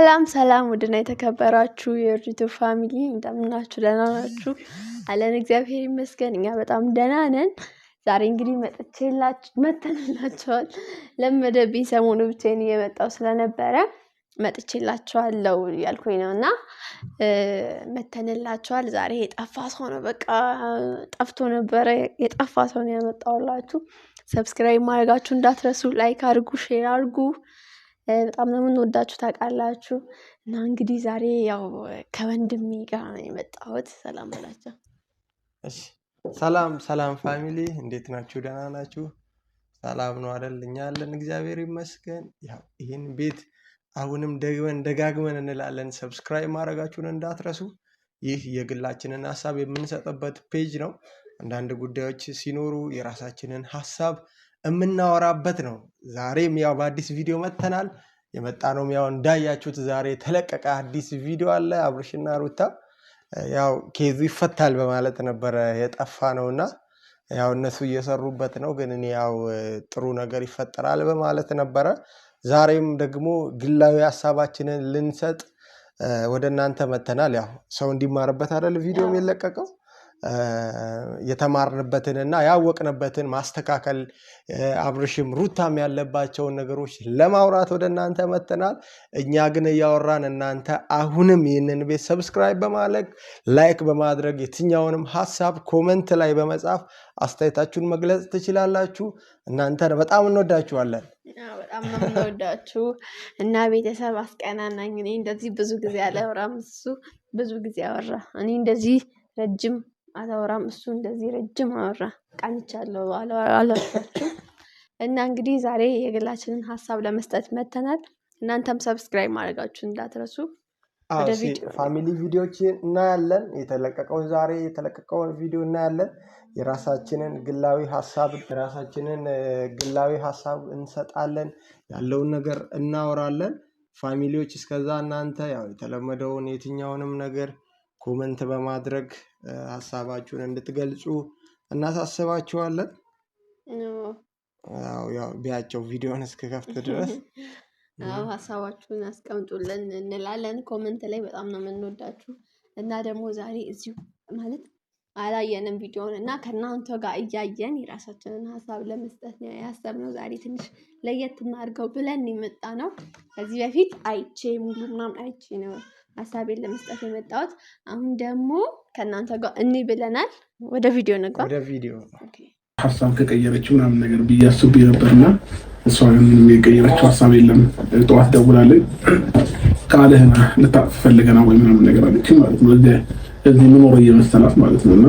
ሰላም ውድና የተከበራችሁ የዩቲዩብ ፋሚሊ እንደምናችሁ ደህና ናችሁ? አለን እግዚአብሔር ይመስገን እኛ በጣም ደህና ነን። ዛሬ እንግዲህ መጥተንላችኋል። ለመደብኝ ሰሞኑ ብቻዬን እየመጣሁ ስለነበረ መጥቼላችኋለሁ ያልኩኝ ነውና መጥተንላችኋል። ዛሬ የጠፋ ሰው ነው በቃ ጠፍቶ ነበረ። የጠፋ ሰው ነው ያመጣሁላችሁ። ሰብስክራይብ ማድረጋችሁ እንዳትረሱ፣ ላይክ አድርጉ፣ ሼር አድርጉ። በጣም ነው የምንወዳችሁ ታውቃላችሁ። እና እንግዲህ ዛሬ ያው ከወንድሜ ጋር ነው የመጣሁት። ሰላም በላቸው። እሺ ሰላም ፋሚሊ እንዴት ናችሁ? ደህና ናችሁ? ሰላም ነው አይደል? እኛ አለን እግዚአብሔር ይመስገን። ያው ይሄን ቤት አሁንም ደጋግመን እንላለን፣ ሰብስክራይብ ማድረጋችሁን እንዳትረሱ። ይህ የግላችንን ሐሳብ የምንሰጥበት ፔጅ ነው። አንዳንድ ጉዳዮች ሲኖሩ የራሳችንን ሐሳብ የምናወራበት ነው። ዛሬም ያው በአዲስ ቪዲዮ መጥተናል። የመጣነው ያው እንዳያችሁት ዛሬ ተለቀቀ አዲስ ቪዲዮ አለ። አብርሽና ሩታ ያው ኬዙ ይፈታል በማለት ነበር የጠፋ ነውና ያው እነሱ እየሰሩበት ነው። ግን እኔ ያው ጥሩ ነገር ይፈጠራል በማለት ነበር። ዛሬም ደግሞ ግላዊ ሐሳባችንን ልንሰጥ ወደ እናንተ መጥተናል። ያው ሰው እንዲማርበት አይደል ቪዲዮ የሚለቀቀው። የተማርንበትንና ያወቅንበትን ማስተካከል አብርሽም ሩታም ያለባቸውን ነገሮች ለማውራት ወደ እናንተ መጥተናል። እኛ ግን እያወራን እናንተ አሁንም ይህንን ቤት ሰብስክራይብ በማድረግ ላይክ በማድረግ የትኛውንም ሐሳብ ኮሜንት ላይ በመጻፍ አስተያየታችሁን መግለጽ ትችላላችሁ። እናንተ በጣም እንወዳችኋለን። በጣም ነው የምንወዳችሁ እና ቤተሰብ አስቀናናኝ። እኔ እንደዚህ ብዙ ጊዜ አላወራም፣ እሱ ብዙ ጊዜ አወራ። እኔ እንደዚህ ረጅም አላወራም፣ እሱ እንደዚህ ረጅም አወራ። ቃኝቻለሁ አላወራችሁ። እና እንግዲህ ዛሬ የግላችንን ሐሳብ ለመስጠት መተናል። እናንተም ሰብስክራይብ ማድረጋችሁ እንዳትረሱ። ፋሚሊ ቪዲዮዎች እናያለን። ዛሬ የተለቀቀውን ቪዲዮ እናያለን። የራሳችንን ግላዊ ሐሳብ እንሰጣለን። ያለውን ነገር እናወራለን። ፋሚሊዎች እስከዛ እናንተ ያው የተለመደውን የትኛውንም ነገር ኮሜንት በማድረግ ሐሳባችሁን እንድትገልጹ እናሳስባችኋለን። ያው ቢያቸው ቪዲዮን እስከከፍት ድረስ ሐሳባችሁን አስቀምጡልን እንላለን ኮሜንት ላይ። በጣም ነው የምንወዳችሁ። እና ደግሞ ዛሬ እዚሁ ማለት አላየንም ቪዲዮን እና ከእናንተ ጋር እያየን የራሳችንን ሐሳብ ለመስጠት ነው ያሰብነው። ዛሬ ትንሽ ለየት እናድርገው ብለን የመጣ ነው። ከዚህ በፊት ሙሉ ምናምን አይቼ ነው ሐሳቤን ለመስጠት የመጣሁት። አሁን ደግሞ ከእናንተ ጋር ብለናል። ወደ ቪዲዮ ነግባ። ሐሳብ ከቀየረችው ምናምን ነገር ብዬ አስቤ ነበርና እሷ ምንም የቀየረችው ሐሳብ የለም። ጠዋት ደውላለች ቃልህን ልታጥፍ ፈልገና ወይ ምናምን ነገር አለች ማለት ነው። እዚህ ምን እየመሰላት ማለት ነውና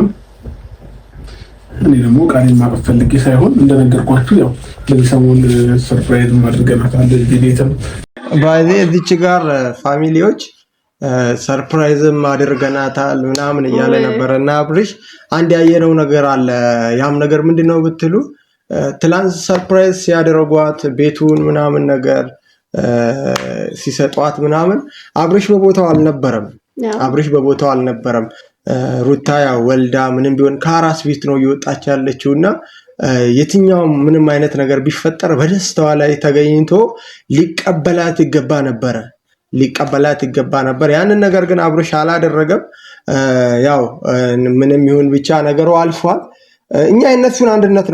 እኔ ደግሞ ቃሌን ማጥፍ ፈልጌ ሳይሆን እንደነገርኳችሁ ያው ለዚህ ሰሞን ሰርፕራይዝ አድርገናታል። ቤትም እዚች ጋር ፋሚሊዎች ሰርፕራይዝም አድርገናታል ምናምን እያለ ነበር እና አብርሽ አንድ ያየነው ነገር አለ። ያም ነገር ምንድነው ብትሉ ትላንት ሰርፕራይዝ ሲያደርጓት ቤቱን ምናምን ነገር ሲሰጧት ምናምን አብርሽ በቦታው አልነበረም። ሩታ ያው ወልዳ ምንም ቢሆን ከአራስ ቤት ነው እየወጣች ያለችውና የትኛውም ምንም አይነት ነገር ቢፈጠር በደስታዋ ላይ ተገኝቶ ሊቀበላት ይገባ ነበር። ያንን ነገር ግን አብርሽ አላደረገም። ያው ምንም ይሁን ብቻ ነገሩ አልፏል። እኛ የነሱን አንድነት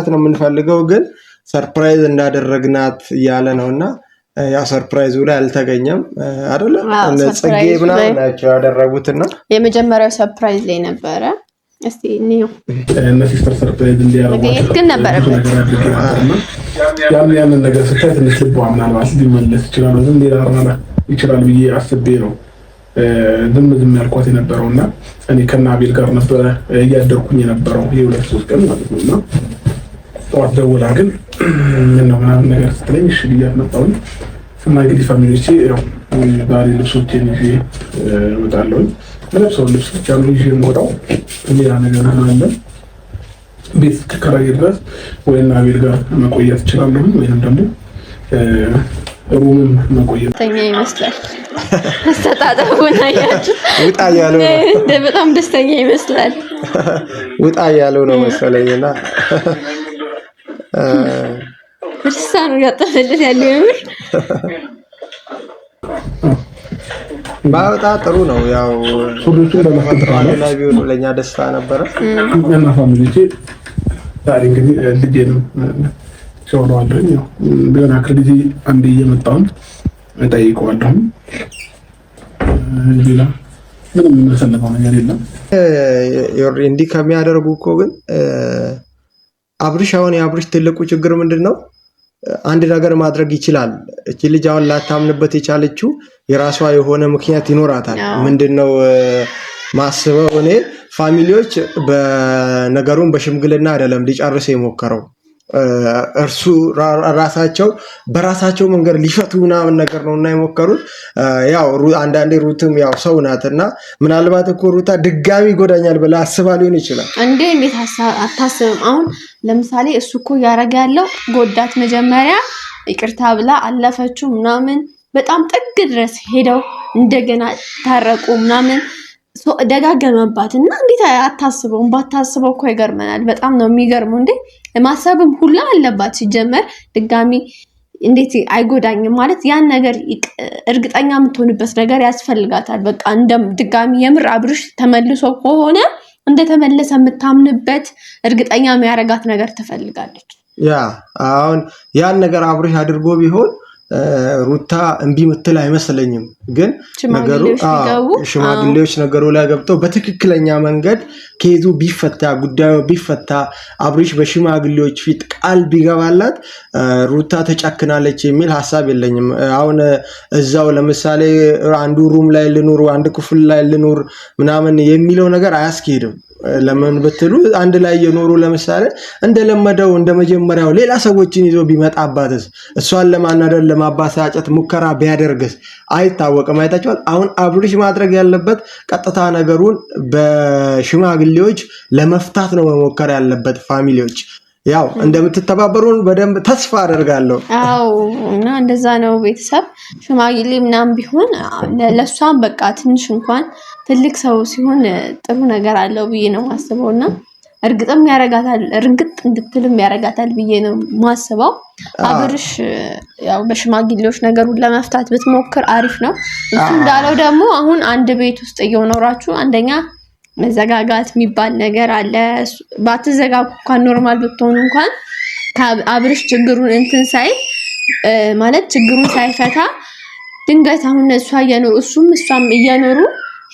ነው የምንፈልገው ግን ሰርፕራይዝ እንዳደረግናት እያለ ነውና ያው ሰርፕራይዙ ላይ አልተገኘም አይደለ? ጽጌ ምናምን ናቸው ያደረጉትና የመጀመሪያው ሰርፕራይዝ ላይ ነበረ። እስቲ እንየው ሲስተር ሰርፕራይዝ እንዲያደርጉ ግን ነበረበት። ያንን ነገር ስታይ ትንሽ ልቧ ምናልባት ሊመለስ ይችላል፣ ዝም ሊራራና ይችላል ብዬ አስቤ ነው ዝም ያልኳት የነበረውና እኔ ከናቤል ጋር ነበረ እያደርኩኝ የነበረው የሁለት ሶስት ቀን ማለት ነውና ጠዋት ደውላ ግን ምን ነው ምናምን ነገር ስትለኝ እሺ ብያት መጣሁኝ። እና እንግዲህ ፋሚሊዎቼ ያው ዛሬ ልብሶቼን ይዤ እወጣለሁ። ለብሰው ልብስ ብቻ ነው ይዤ የምወጣው። ሌላ ነገር አለ ቤት ከከራይ ድረስ ወይና አቤል ጋር መቆየት እችላለሁ ወይንም ደግሞ ሩምም መቆየት ተኛ ይመስላል። አስተጣጣቡን አያችሁ? ውጣ ያለው ነው። በጣም ደስተኛ ይመስላል። ውጣ ያለው ነው መሰለኝና በደስታ ነው ያጠፈለት ያለው። ባወጣ ጥሩ ነው። ያው ሱሪዎቹን በመፈጠር ላይ ቢሆን ለኛ ደስታ ነበረ እና ፋሚሊዎቼ ዛሬ እንግዲህ ልጄንም ሸውለዋለሁ። ያው ቢሆን አክል ጊዜ አንዴ እየመጣሁኝ እጠይቀዋለሁ። ሌላ ምንም የምፈልገው ነገር የለም። እንዲህ ከሚያደርጉ እኮ ግን አብርሽ አሁን የአብርሽ ትልቁ ችግር ምንድን ነው? አንድ ነገር ማድረግ ይችላል። እቺ ልጅ አሁን ላታምንበት የቻለችው የራሷ የሆነ ምክንያት ይኖራታል። ምንድነው ማስበው እኔ ፋሚሊዎች በነገሩን በሽምግልና አይደለም ሊጨርስ የሞከረው እርሱ ራሳቸው በራሳቸው መንገድ ሊፈቱ ምናምን ነገር ነውና የሞከሩት። ያው አንዳንዴ ሩትም ያው ሰው ናትና ምናልባት እኮ ሩታ ድጋሚ ይጎዳኛል ብላ አስባ ሊሆን ይችላል። እንዴት አታስብም? አሁን ለምሳሌ እሱ እኮ እያደረገ ያለው ጎዳት፣ መጀመሪያ ይቅርታ ብላ አለፈችው ምናምን፣ በጣም ጥግ ድረስ ሄደው እንደገና ታረቁ ምናምን ደጋገመባት እና እንዴት አታስበውም? ባታስበው እኮ ይገርመናል። በጣም ነው የሚገርመው። እንዴ ማሰብም ሁላ አለባት። ሲጀመር ድጋሚ እንዴት አይጎዳኝም ማለት ያን ነገር እርግጠኛ የምትሆንበት ነገር ያስፈልጋታል። በቃ እንደም ድጋሚ የምር አብርሽ ተመልሶ ከሆነ እንደተመለሰ የምታምንበት እርግጠኛ የሚያረጋት ነገር ትፈልጋለች። ያ አሁን ያን ነገር አብርሽ አድርጎ ቢሆን ሩታ እምቢ ምትል አይመስለኝም። ግን ሽማግሌዎች ነገሩ ላይ ገብተው በትክክለኛ መንገድ ኬዙ ቢፈታ ጉዳዩ ቢፈታ አብርሽ በሽማግሌዎች ፊት ቃል ቢገባላት ሩታ ተጨክናለች የሚል ሐሳብ የለኝም። አሁን እዛው ለምሳሌ አንዱ ሩም ላይ ልኑር አንድ ክፍል ላይ ልኑር ምናምን የሚለው ነገር አያስኬድም። ለምን ብትሉ አንድ ላይ የኖሩ ለምሳሌ እንደለመደው እንደመጀመሪያው ሌላ ሰዎችን ይዞ ቢመጣባትስ እሷን ለማናደር ለማባሳጨት ሙከራ ቢያደርግስ አይታወቅም። አይታችኋል። አሁን አብርሽ ማድረግ ያለበት ቀጥታ ነገሩን በሽማግሌዎች ለመፍታት ነው መሞከር ያለበት። ፋሚሊዎች ያው እንደምትተባበሩን በደንብ ተስፋ አደርጋለሁ። አዎ እና እንደዛ ነው። ቤተሰብ ሽማግሌ ምናምን ቢሆን ለሷም በቃ ትንሽ እንኳን ትልቅ ሰው ሲሆን ጥሩ ነገር አለው ብዬ ነው ማስበውና እርግጥም ያረጋታል፣ እርግጥ እንድትልም ያረጋታል ብዬ ነው ማስበው። አብርሽ ያው በሽማግሌዎች ነገሩን ለመፍታት ብትሞክር አሪፍ ነው። እሱ እንዳለው ደግሞ አሁን አንድ ቤት ውስጥ እየኖራችሁ አንደኛ መዘጋጋት የሚባል ነገር አለ። ባትዘጋጉ እንኳን ኖርማል ብትሆኑ እንኳን አብርሽ ችግሩን እንትን ሳይ ማለት ችግሩን ሳይፈታ ድንገት አሁን እሷ እየኖሩ እሱም እሷም እየኖሩ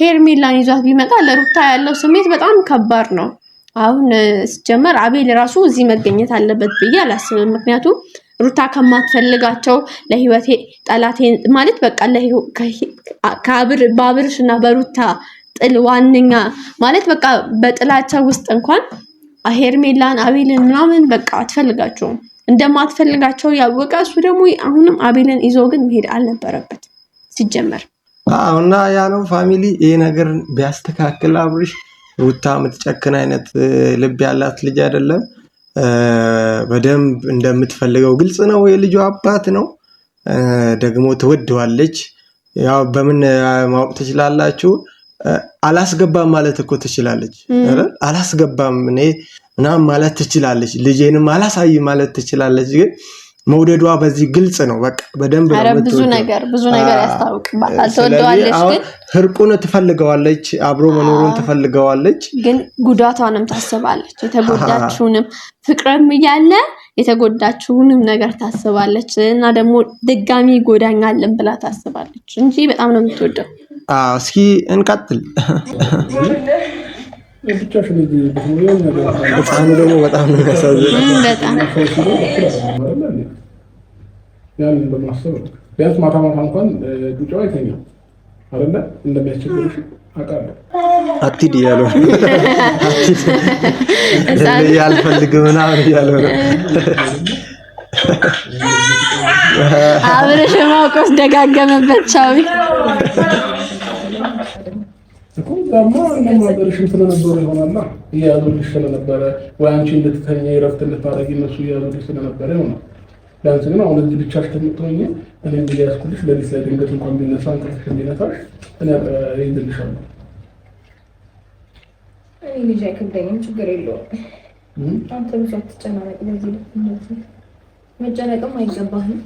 ሄርሜላን ይዟት ቢመጣ ለሩታ ያለው ስሜት በጣም ከባድ ነው። አሁን ሲጀመር አቤል ራሱ እዚህ መገኘት አለበት ብዬ አላስብም። ምክንያቱም ሩታ ከማትፈልጋቸው ለህይወቴ ጠላቴ ማለት በቃ በአብርሽና በሩታ ጥል ዋነኛ ማለት በቃ በጥላቻው ውስጥ እንኳን ሄርሜላን አቤልን ምናምን በቃ አትፈልጋቸውም። እንደማትፈልጋቸው ያወቀ እሱ ደግሞ አሁንም አቤልን ይዞ ግን መሄድ አልነበረበት ሲጀመር። እና ያ ነው ፋሚሊ ይሄ ነገር ቢያስተካክል አብርሽ ሩታ የምትጨክን አይነት ልብ ያላት ልጅ አይደለም። በደንብ እንደምትፈልገው ግልጽ ነው። የልጁ አባት ነው ደግሞ ትወደዋለች። ያው በምን ማወቅ ትችላላችሁ? አላስገባም ማለት እኮ ትችላለች አይደል? አላስገባም እኔ ምናምን ማለት ትችላለች። ልጄንም አላሳይ ማለት ትችላለች። ግን መውደዷ በዚህ ግልጽ ነው። በቃ በደንብ ነው ብዙ ነገር ያስታውቅባታል። ትወደዋለች፣ ግን ህርቁን ትፈልገዋለች፣ አብሮ መኖሩን ትፈልገዋለች፣ ግን ጉዳቷንም ታስባለች። የተጎዳችውንም ፍቅርም እያለ የተጎዳችውንም ነገር ታስባለች እና ደግሞ ድጋሚ ይጎዳኛልን ብላ ታስባለች እንጂ በጣም ነው የምትወደው። እስኪ እንቀጥል። በጣም ደግሞ በጣም ነው ያሳዝነው። በጣም ያንን በማሰብ ቢያንስ ማታ ማታ እንኳን ዱጫው አይተኛም አይደለ? እንደሚያስቸግርሽ አውቃለሁ። አትሂድ እያለው አልፈልግም ምናምን እያለው ነው። አብረሽ ማውቀስ ደጋገመበት። ቻው እኮ ዛማ እንደማደርሽም ስለነበረ ይሆናል እያሉልሽ ስለነበረ ወይ አንቺ እንድትተኛ እረፍት እንድታረጊ እነሱ እያሉልሽ ስለነበረ ይሆናል። ቢያንስ ግን አሁን እዚህ ብቻሽ ተምትሆኚ እኔ እንዲያስኩልሽ ለሊት ላይ ድንገት እንኳን ቢነሳ እንቅልፍሽ ቢነሳሽ እኔ ይዝልሻለሁ። እኔ ልጅ አይከብደኝም፣ ችግር የለውም። አንተ ብዙ አትጨናነቅ። ለዚህ መጨነቅም አይገባህም።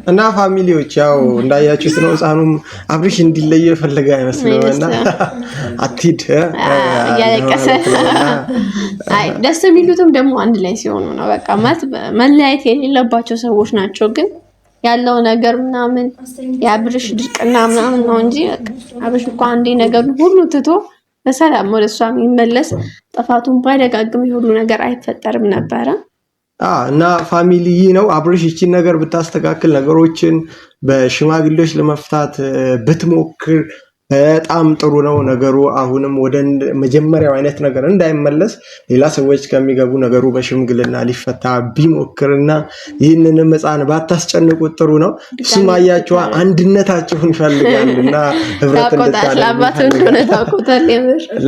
እና ፋሚሊዎች ያው እንዳያችሁት ነው። ህፃኑም አብርሽ እንዲለየ ፈለገ አይመስልምና አትሂድ እያለቀሰ አይ ደስ የሚሉትም ደግሞ አንድ ላይ ሲሆኑ ነው። በቃ ማለት መለያየት የሌለባቸው ሰዎች ናቸው። ግን ያለው ነገር ምናምን የአብርሽ ድርቅና ምናምን ነው እንጂ አብርሽ እኮ አንዴ ነገሩን ሁሉ ትቶ በሰላም ወደ እሷ የሚመለስ ጥፋቱን ባይደጋግም ሁሉ ነገር አይፈጠርም ነበረ። እና ፋሚሊ ነው አብርሽ ይቺን ነገር ብታስተካክል ነገሮችን በሽማግሌዎች ለመፍታት ብትሞክር በጣም ጥሩ ነው ነገሩ። አሁንም ወደ መጀመሪያው አይነት ነገር እንዳይመለስ ሌላ ሰዎች ከሚገቡ ነገሩ በሽምግልና ሊፈታ ቢሞክርና ይህንንም ህፃን ባታስጨንቁት ጥሩ ነው። እሱም አያችሁ አንድነታችሁን ይፈልጋልና ህብረት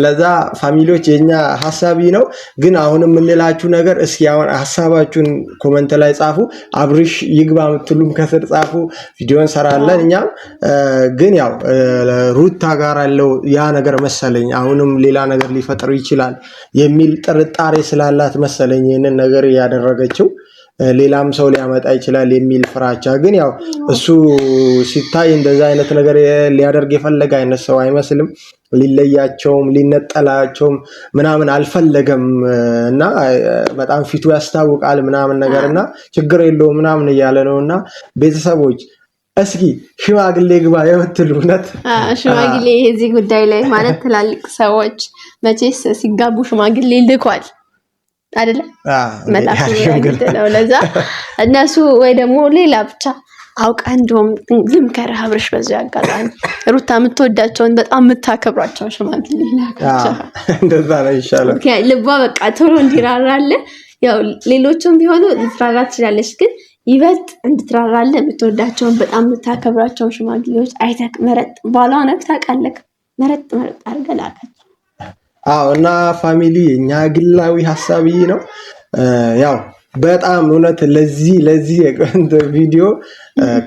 ለዛ ፋሚሊዎች የኛ ሐሳቢ ነው። ግን አሁንም የምንላችሁ ነገር እስኪ አሁን ሐሳባችሁን ኮሜንት ላይ ጻፉ። አብርሽ ይግባ የምትሉም ከስር ጻፉ። ቪዲዮ እንሰራለን እኛም ግን ያው ሩታ ጋር ያለው ያ ነገር መሰለኝ አሁንም ሌላ ነገር ሊፈጥር ይችላል የሚል ጥርጣሬ ስላላት መሰለኝ ይሄንን ነገር ያደረገችው። ሌላም ሰው ሊያመጣ ይችላል የሚል ፍራቻ። ግን ያው እሱ ሲታይ እንደዛ አይነት ነገር ሊያደርግ የፈለገ አይነት ሰው አይመስልም። ሊለያቸውም ሊነጠላቸውም ምናምን አልፈለገም እና በጣም ፊቱ ያስታውቃል ምናምን ነገርና ችግር የለውም ምናምን እያለ ነውና ቤተሰቦች እስኪ ሽማግሌ ግባ የምትሉነት ሽማግሌ እዚህ ጉዳይ ላይ ማለት ትላልቅ ሰዎች መቼስ ሲጋቡ ሽማግሌ ልኳል አይደለ? መጣፉ ነው። ለዛ እነሱ ወይ ደግሞ ሌላ ብቻ አውቃ እንደውም ልምከርህ አብርሽ በዚህ አጋጣሚ ሩታ የምትወዳቸውን በጣም የምታከብራቸው ሽማግሌ ላካቸው። እንደዛ ነው ይሻላል። ልቧ በቃ ቶሎ እንዲራራለ ያው ሌሎችም ቢሆኑ ልትራራ ትችላለች ግን ይበልጥ እንድትራራለ የምትወዳቸውን በጣም የምታከብራቸውን ሽማግሌዎች አይተክ መረጥ ባሏ ነክ ታውቃለህ መረጥ አድርገህ ላካቸው። እና ፋሚሊ እኛ ግላዊ ሐሳቢ ነው ያው በጣም እውነት ለዚህ ቪዲዮ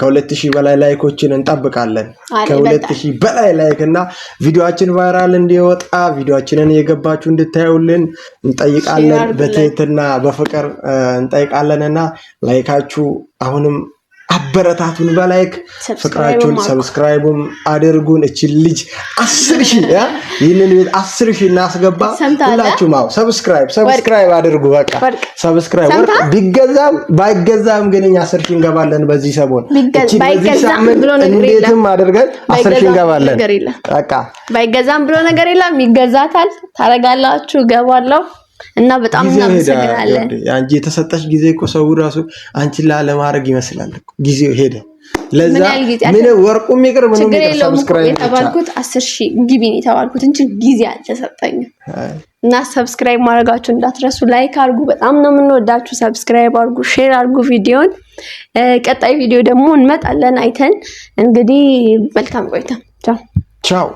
ከ2000 በላይ ላይኮችን እንጠብቃለን። ከ2000 በላይ ላይክ እና ቪዲዮአችን ቫይራል እንዲወጣ ቪዲዮአችንን እየገባችሁ እንድታዩልን እንጠይቃለን። በትህትና በፍቅር እንጠይቃለንና ላይካችሁ አሁንም አበረታቱን በላይክ ፍቅራችሁን ሰብስክራይብም አድርጉን። እቺ ልጅ 10000 ይሄንን ቤት 10000 እናስገባ። ሁላችሁም ሰብስክራይብ አድርጉ። በቃ ሰብስክራይብ ቢገዛም ባይገዛም ግን እኛ 10000 እንገባለን በዚህ ሰሞን። እቺ በዚህ ሳምንት እንዴትም አድርገን 10000 እንገባለን። በቃ ባይገዛም ብሎ ነገር የለም ይገዛታል። ታረጋላችሁ ገባለው እና በጣም እናመሰግናለን። አንቺ የተሰጠሽ ጊዜ እኮ ሰው ራሱ አንቺን ለማድረግ ይመስላል እኮ ጊዜው ሄደ። ለዛ ምን ወርቁም ይቅር ምንም ይቅር ሰብስክራይብ የተባልኩት 10000 ግቢ ነው የተባልኩት እንጂ ጊዜ አልተሰጠኝም። እና ሰብስክራይብ ማድረጋችሁ እንዳትረሱ። ላይክ አድርጉ። በጣም ነው የምንወዳችሁ። ሰብስክራይብ አድርጉ፣ ሼር አድርጉ ቪዲዮን። ቀጣይ ቪዲዮ ደግሞ እንመጣለን አይተን። እንግዲህ መልካም ቆይታ። ቻው።